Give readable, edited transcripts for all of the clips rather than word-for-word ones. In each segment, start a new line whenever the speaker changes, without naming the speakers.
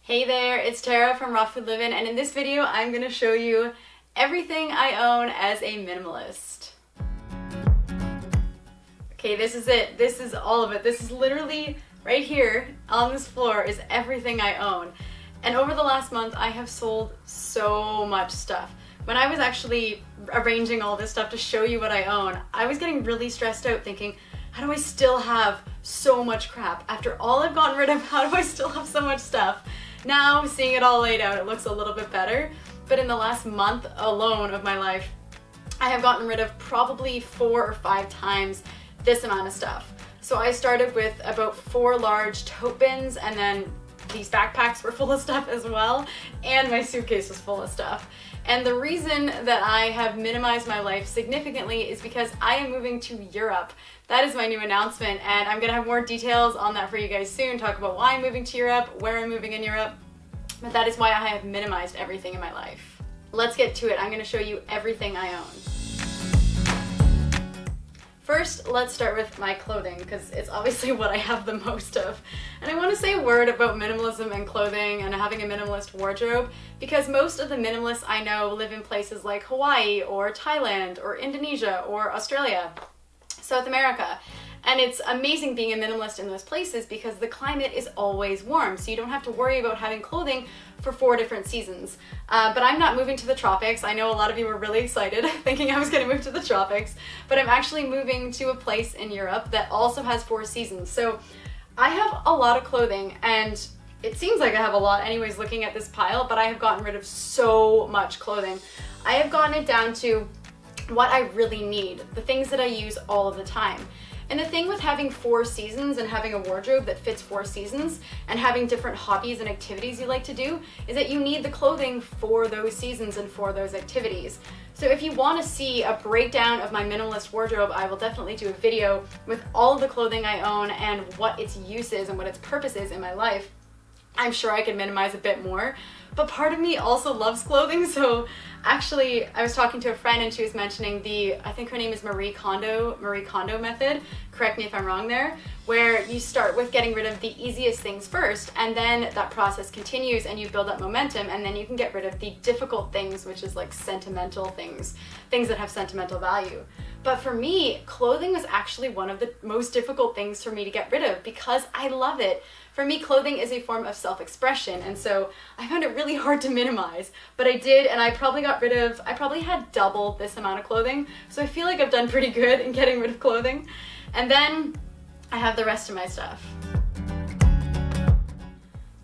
Hey there, it's Tara from Raw Food Livin', and in this video I'm going to show you everything I own as a minimalist. Okay, this is it. This is all of it. This is literally right here on this floor is everything I own. And over the last month I have sold so much stuff. When I was actually arranging all this stuff to show you what I own, I was getting really stressed out thinking, how do I still have so much crap? After all I've gotten rid of, how do I still have so much stuff? Now, seeing it all laid out, it looks a little bit better. But in the last month alone of my life, I have gotten rid of probably 4 or 5 times this amount of stuff. So I started with about 4 large tote bins, and then these backpacks were full of stuff as well, and my suitcase was full of stuff. And the reason that I have minimized my life significantly is because I am moving to Europe. That is my new announcement, and I'm gonna have more details on that for you guys soon, talk about why I'm moving to Europe, where I'm moving in Europe, but that is why I have minimized everything in my life. Let's get to it. I'm gonna show you everything I own. First, let's start with my clothing, because it's obviously what I have the most of. And I want to say a word about minimalism and clothing and having a minimalist wardrobe, because most of the minimalists I know live in places like Hawaii or Thailand or Indonesia or Australia, South America. And it's amazing being a minimalist in those places because the climate is always warm, so you don't have to worry about having clothing for 4 different seasons. But I'm not moving to the tropics. I know a lot of you were really excited thinking I was going to move to the tropics, but I'm actually moving to a place in Europe that also has 4 seasons. So I have a lot of clothing, and it seems like I have a lot anyways looking at this pile, but I have gotten rid of so much clothing. I have gotten it down to what I really need, the things that I use all of the time. And the thing with having 4 seasons and having a wardrobe that fits 4 seasons and having different hobbies and activities you like to do is that you need the clothing for those seasons and for those activities. So if you want to see a breakdown of my minimalist wardrobe, I will definitely do a video with all of the clothing I own and what its use is and what its purpose is in my life. I'm sure I could minimize a bit more, but part of me also loves clothing. So actually, I was talking to a friend and she was mentioning I think her name is Marie Kondo method, correct me if I'm wrong there, where you start with getting rid of the easiest things first, and then that process continues and you build up momentum, and then you can get rid of the difficult things, which is like sentimental things that have sentimental value. But for me, clothing was actually one of the most difficult things for me to get rid of because I love it. For me, clothing is a form of self-expression, and so I found it really hard to minimize, but I did, and I probably had double this amount of clothing, so I feel like I've done pretty good in getting rid of clothing. And then I have the rest of my stuff.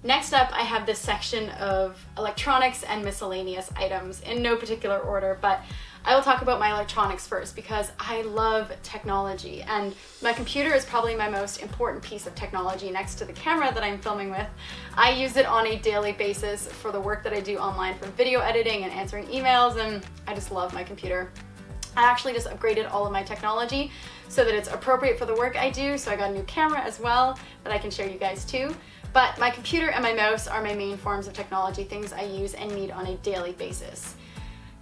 Next up, I have this section of electronics and miscellaneous items in no particular order, but I will talk about my electronics first because I love technology, and my computer is probably my most important piece of technology next to the camera that I'm filming with. I use it on a daily basis for the work that I do online for video editing and answering emails, and I just love my computer. I actually just upgraded all of my technology so that it's appropriate for the work I do, so I got a new camera as well that I can share you guys too. But my computer and my mouse are my main forms of technology, things I use and need on a daily basis.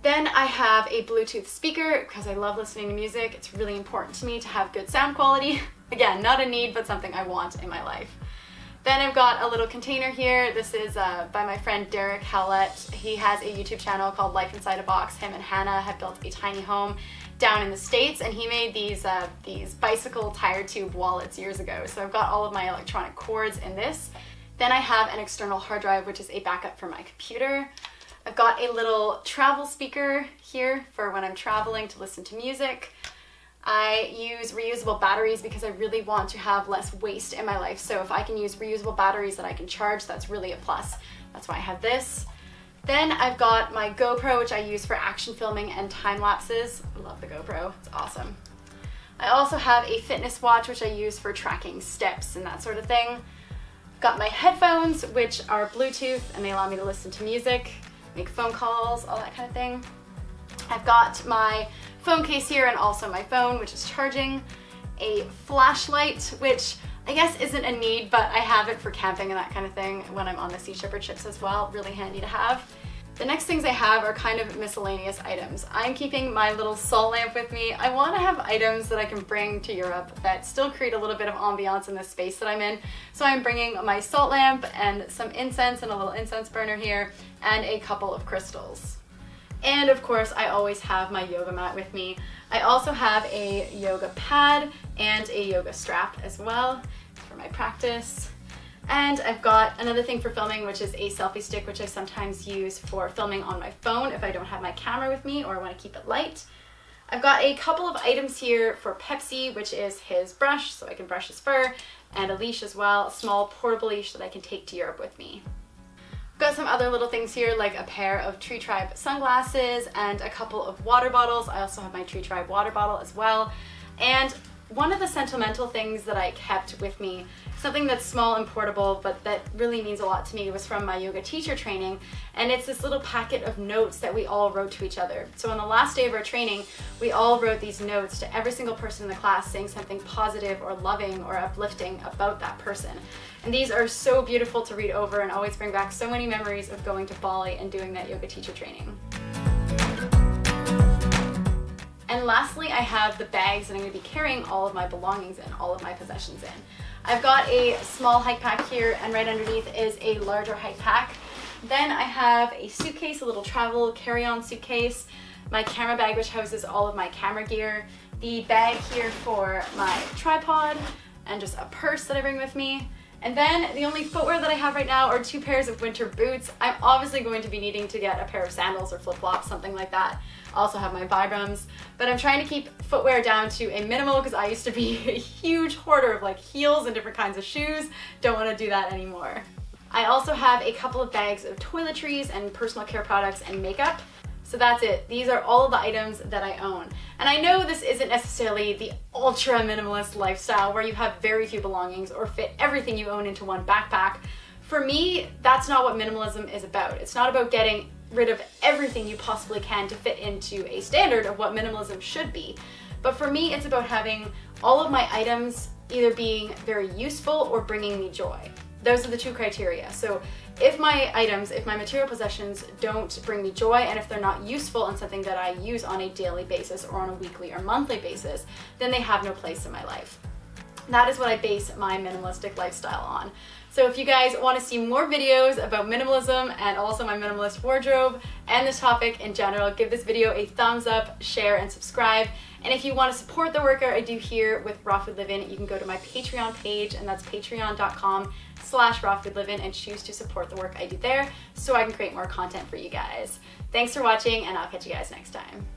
Then I have a Bluetooth speaker because I love listening to music. It's really important to me to have good sound quality. Again, not a need, but something I want in my life. Then I've got a little container here. This is by my friend Derek Howlett. He has a YouTube channel called Life Inside a Box. Him and Hannah have built a tiny home down in the States, and he made these bicycle tire tube wallets years ago. So I've got all of my electronic cords in this. Then I have an external hard drive, which is a backup for my computer. I've got a little travel speaker here for when I'm traveling to listen to music. I use reusable batteries because I really want to have less waste in my life. So if I can use reusable batteries that I can charge, that's really a plus. That's why I have this. Then I've got my GoPro, which I use for action filming and time lapses. I love the GoPro, it's awesome. I also have a fitness watch, which I use for tracking steps and that sort of thing. I've got my headphones, which are Bluetooth, and they allow me to listen to music, make phone calls, all that kind of thing. I've got my phone case here and also my phone, which is charging. A flashlight, which I guess isn't a need, but I have it for camping and that kind of thing when I'm on the Sea Shepherd ships as well. Really handy to have. The next things I have are kind of miscellaneous items. I'm keeping my little salt lamp with me. I want to have items that I can bring to Europe that still create a little bit of ambiance in the space that I'm in. So I'm bringing my salt lamp and some incense and a little incense burner here and a couple of crystals. And of course, I always have my yoga mat with me. I also have a yoga pad and a yoga strap as well for my practice. And I've got another thing for filming, which is a selfie stick, which I sometimes use for filming on my phone if I don't have my camera with me or I want to keep it light. I've got a couple of items here for Pepsi, which is his brush, so I can brush his fur, and a leash as well, a small portable leash that I can take to Europe with me. I've got some other little things here, like a pair of Tree Tribe sunglasses and a couple of water bottles. I also have my Tree Tribe water bottle as well. And one of the sentimental things that I kept with me, something that's small and portable, but that really means a lot to me, was from my yoga teacher training. And it's this little packet of notes that we all wrote to each other. So on the last day of our training, we all wrote these notes to every single person in the class saying something positive or loving or uplifting about that person. And these are so beautiful to read over and always bring back so many memories of going to Bali and doing that yoga teacher training. And lastly, I have the bags that I'm going to be carrying all of my belongings in, all of my possessions in. I've got a small hike pack here, and right underneath is a larger hike pack. Then I have a suitcase, a little travel carry-on suitcase, my camera bag which houses all of my camera gear, the bag here for my tripod, and just a purse that I bring with me. And then the only footwear that I have right now are 2 pairs of winter boots. I'm obviously going to be needing to get a pair of sandals or flip-flops, something like that. I also have my Vibrams, but I'm trying to keep footwear down to a minimal because I used to be a huge hoarder of like heels and different kinds of shoes. Don't want to do that anymore. I also have a couple of bags of toiletries and personal care products and makeup. So that's it. These are all of the items that I own. And I know this isn't necessarily the ultra minimalist lifestyle where you have very few belongings or fit everything you own into one backpack. For me, that's not what minimalism is about. It's not about getting rid of everything you possibly can to fit into a standard of what minimalism should be. But for me, it's about having all of my items either being very useful or bringing me joy. Those are the 2 criteria. So if my items, if my material possessions don't bring me joy, and if they're not useful and something that I use on a daily basis or on a weekly or monthly basis, then they have no place in my life. That is what I base my minimalistic lifestyle on. So if you guys want to see more videos about minimalism and also my minimalist wardrobe and this topic in general, give this video a thumbs up, share, and subscribe. And if you want to support the work I do here with Raw Food Livin', you can go to my Patreon page, and that's patreon.com/rawfoodlivin', and choose to support the work I do there so I can create more content for you guys. Thanks for watching, and I'll catch you guys next time.